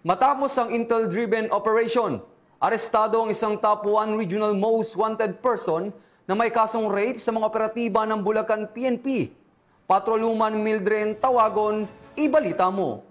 Matapos ang intel-driven operation, arestado ang isang top 1 regional most wanted person na may kasong rape sa mga operatiba ng Bulacan PNP. Patrolwoman Mildred Tawagon, ibalita mo.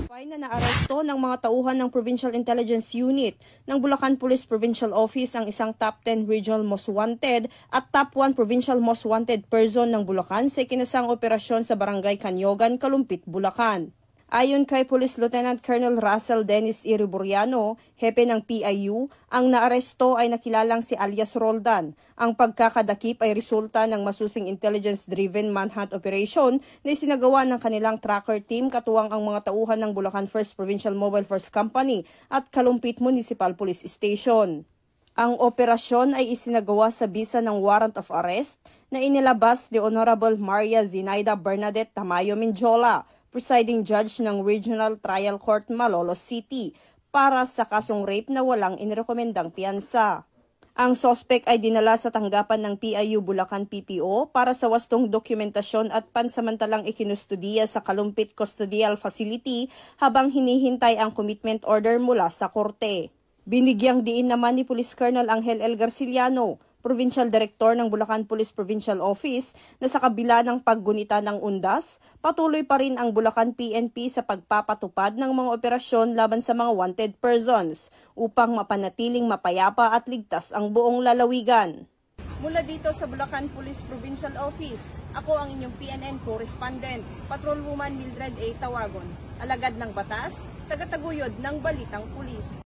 Na naaresto ng mga tauhan ng Provincial Intelligence Unit ng Bulacan Police Provincial Office ang isang top 10 regional most wanted at top 1 provincial most wanted person ng Bulacan sa ikinasang operasyon sa Barangay Canyogan, Kalumpit, Bulacan. Ayon kay Police Lieutenant Colonel Russell Dennis Iriburiano, hepe ng PIU, ang naaresto ay nakilalang si alias Roldan. Ang pagkakadakip ay resulta ng masusing intelligence-driven manhunt operation na isinagawa ng kanilang tracker team katuwang ang mga tauhan ng Bulacan First Provincial Mobile Force Company at Kalumpit Municipal Police Station. Ang operasyon ay isinagawa sa bisa ng warrant of arrest na inilabas ni Honorable Maria Zinaida Bernadette Tamayo Minjola, presiding judge ng Regional Trial Court Malolos City, para sa kasong rape na walang inirekomendang piyansa. Ang sospek ay dinala sa tanggapan ng PIU Bulacan PPO para sa wastong dokumentasyon at pansamantalang ikinustudiya sa Kalumpit Custodial Facility habang hinihintay ang commitment order mula sa korte. Binigyang diin naman ni Police Colonel Angel L. Garciliano, Provincial Director ng Bulacan Police Provincial Office, na sa kabila ng paggunita ng undas, patuloy pa rin ang Bulacan PNP sa pagpapatupad ng mga operasyon laban sa mga wanted persons upang mapanatiling mapayapa at ligtas ang buong lalawigan. Mula dito sa Bulacan Police Provincial Office, ako ang inyong PNN correspondent, Patrolwoman Mildred A. Tawagon, alagad ng batas, tagataguyod ng Balitang Pulis.